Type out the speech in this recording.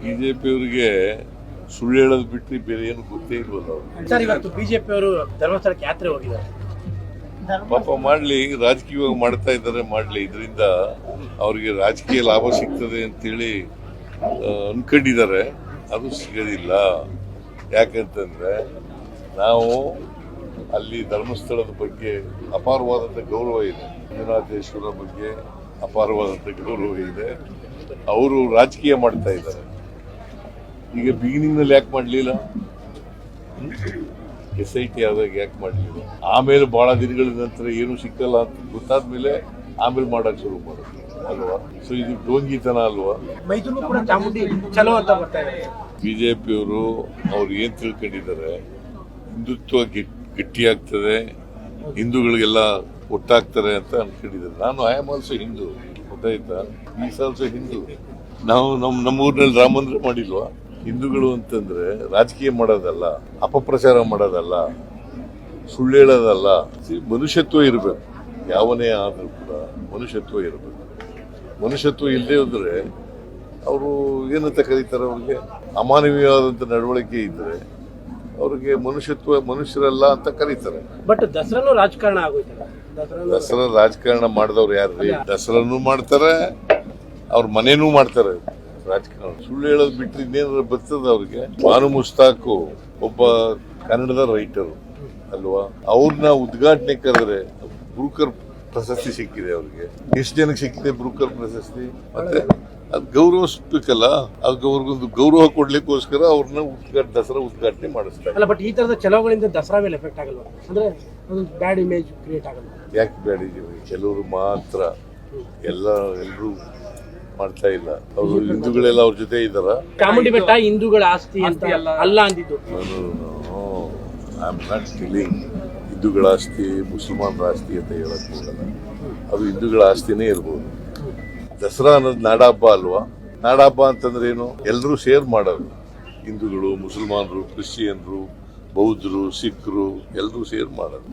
ಬಿಜೆಪಿಯವರಿಗೆ ಸುಳ್ಳು ಹೇಳೋದು ಬಿಟ್ಟು ಬೇರೆ ಏನು ಗೊತ್ತೇ ಇಲ್ವಲ್ಲ ಅವ್ರು. ಸರ್, ಇವತ್ತು ಬಿಜೆಪಿ ಅವರು ಧರ್ಮಸ್ಥಳಕ್ಕೆ ಯಾತ್ರೆ ಹೋಗಿದ್ದಾರೆ. ಪಾಪ ಮಾಡ್ಲಿ, ರಾಜಕೀಯವಾಗಿ ಮಾಡ್ತಾ ಇದ್ದಾರೆ, ಮಾಡ್ಲಿ. ಇದರಿಂದ ಅವ್ರಿಗೆ ರಾಜಕೀಯ ಲಾಭ ಸಿಗ್ತದೆ ಅಂತೇಳಿ ಅನ್ಕೊಂಡಿದ್ದಾರೆ. ಅದು ಸಿಗೋದಿಲ್ಲ. ಯಾಕಂತಂದ್ರೆ ನಾವು ಅಲ್ಲಿ ಧರ್ಮಸ್ಥಳದ ಬಗ್ಗೆ ಅಪಾರವಾದಂಥ ಗೌರವ ಇದೆ. ಮಂಜುನಾಥೇಶ್ವರ ಬಗ್ಗೆ ಅಪಾರವಾದಂಥ ಗೌರವ ಇದೆ. ಅವರು ರಾಜಕೀಯ ಮಾಡ್ತಾ ಇದ್ದಾರೆ. ಈಗ ಬಿಗಿನಿಂಗ್ ನಲ್ಲಿ ಯಾಕೆ ಮಾಡಲಿಲ್ಲ? SIT ಆದಾಗ ಯಾಕೆ ಮಾಡಲಿಲ್ಲ? ಆಮೇಲೆ ಬಹಳ ದಿನಗಳ ನಂತರ ಏನು ಸಿಕ್ಕಲ್ಲ ಅಂತ ಗೊತ್ತಾದ್ಮೇಲೆ ಆಮೇಲೆ ಮಾಡಕ್ ಶುರು ಮಾಡೋದು ಅಲ್ವಾ? ಸೊ ಇದು ಡೋಂಗಿತನ ಅಲ್ವಾ? ಮೈಸೂರು ಕೂಡ ಚಾಮುಂಡಿ ಚಲೋ ಅಂತ ಬರ್ತಾ ಇದೆ. ಬಿಜೆಪಿಯವರು ಅವ್ರು ಏನ್ ತಿಳ್ಕೊಂಡಿದ್ದಾರೆ, ಹಿಂದುತ್ವ ಗಟ್ಟಿಯಾಗ್ತದೆ, ಹಿಂದೂಗಳಿಗೆಲ್ಲ ಒಟ್ಟಾಗ್ತಾರೆ ಅಂತ ಅನ್ಕೊಂಡಿದ್ದಾರೆ. ನಾನು ಐ ಆಮ್ ಆಲ್ಸೋ ಹಿಂದೂ, ಗೊತ್ತಾಯ್ತಾ? Is also Hindu. ನಾವು ನಮ್ಮ ಊರಿನಲ್ಲಿ ರಾಮ ಮಂದಿರ ಮಾಡಿಲ್ವಾ? ಹಿಂದೂಗಳು ಅಂತಂದ್ರೆ ರಾಜಕೀಯ ಮಾಡೋದಲ್ಲ, ಅಪಪ್ರಚಾರ ಮಾಡೋದಲ್ಲ, ಸುಳ್ಳು ಹೇಳೋದಲ್ಲ. ಮನುಷ್ಯತ್ವ ಇರಬೇಕು. ಯಾವನೇ ಆದ್ರೂ ಕೂಡ ಮನುಷ್ಯತ್ವ ಇರಬೇಕು. ಮನುಷ್ಯತ್ವ ಇಲ್ಲದೆ ಹೋದ್ರೆ ಅವರು ಏನಂತ ಕರೀತಾರೆ? ಅವ್ರಿಗೆ ಅಮಾನವೀಯವಾದಂಥ ನಡವಳಿಕೆ ಇದ್ರೆ ಅವ್ರಿಗೆ ಮನುಷ್ಯರಲ್ಲ ಅಂತ ಕರೀತಾರೆ. ಬಟ್ ದಸರಾನು ರಾಜಕಾರಣ ಆಗೋಯ್ತಲ್ಲ. ದಸರಾ ರಾಜಕಾರಣ ಮಾಡಿದವ್ರು ಯಾರ್ರಿ? ದಸರಾನು ಮಾಡ್ತಾರೆ, ಅವ್ರ ಮನೇನೂ ಮಾಡ್ತಾರೆ ರಾಜಕಾರಣ. ಸುಳ್ಳು ಹೇಳೋದು ಬಿಟ್ಟರೆ ಇನ್ನೇನಾದ್ರು ಬರ್ತದ ಅವ್ರಿಗೆ? ಬಾನು ಮುಸ್ತಾಕು ಒಬ್ಬ ಕನ್ನಡದ ರೈಟರು ಅಲ್ವಾ? ಅವ್ರನ್ನ ಉದ್ಘಾಟನೆ ಕರೆದ್ರೆ ಬ್ರೂಕರ್ ಪ್ರಶಸ್ತಿ ಸಿಕ್ಕಿದೆ ಅವ್ರಿಗೆ. ಎಷ್ಟು ಜನಕ್ಕೆ ಸಿಕ್ಕಿದೆ ಬ್ರೂಕರ್ ಪ್ರಶಸ್ತಿ? ಮತ್ತೆ ಅದು ಗೌರವಿಸ್ಬೇಕಲ್ಲ. ಅವ್ರಿಗೊಂದು ಗೌರವ ಕೊಡ್ಲಿಕ್ಕೋಸ್ಕರ ಅವ್ರನ್ನ ದಸರಾ ಉದ್ಘಾಟನೆ ಮಾಡಿಸ್ತಾರೆ. ಅಲ್ಲ, ಬಟ್ ಈ ತರದ ಚಲೋಗಳಿಂದ ದಸರಾ ಮೇಲೆ ಎಫೆಕ್ಟ್ ಆಗಲ್ವಾ? ಅಂದ್ರೆ ಒಂದು ಬ್ಯಾಡ್ ಇಮೇಜ್ ಕ್ರಿಯೇಟ್ ಆಗಲ್ಲ. ಯಾಕೆ ಬ್ಯಾಡ್ ಇಮೇಜ್? ಕೆಲವರು ಮಾತ್ರ, ಎಲ್ಲರೂ ಮಾಡ್ತಾ ಇಲ್ಲ. ಅವರು ಹಿಂದೂಗಳೆಲ್ಲ ಅವ್ರ ಜೊತೆ ಇದ್ದಾರ. ಚಾಮುಂಡಿ ಬೆಟ್ಟ ಹಿಂದೂಗಳ ಆಸ್ತಿ ಅಂತ ಅಲ್ಲ ಅಂದಿದ್ದು. ಐ ಆಮ್ ನಾಟ್ ಟೆಲ್ಲಿಂಗ್ ಹಿಂದೂಗಳ ಆಸ್ತಿ ಮುಸಲ್ಮಾನರ ಆಸ್ತಿ ಅಂತ ಹೇಳಕ್ ಹೋಗಲ್ಲ. ಅದು ಹಿಂದೂಗಳ ಆಸ್ತಿನೇ ಇರ್ಬೋದು. ದಸರಾ ಅನ್ನೋದು ನಾಡಹಬ್ಬ ಅಲ್ವಾ? ನಾಡಹಬ್ಬ ಅಂತಂದ್ರೆ ಏನು? ಎಲ್ಲರೂ ಶೇರ್ ಮಾಡೋದು. ಹಿಂದೂಗಳು, ಮುಸಲ್ಮಾನರು, ಕ್ರಿಶ್ಚಿಯನ್ರು, ಬೌದ್ಧರು, ಸಿಖ್ರು ಎಲ್ಲರೂ ಸೇರ್ ಮಾಡೋದು.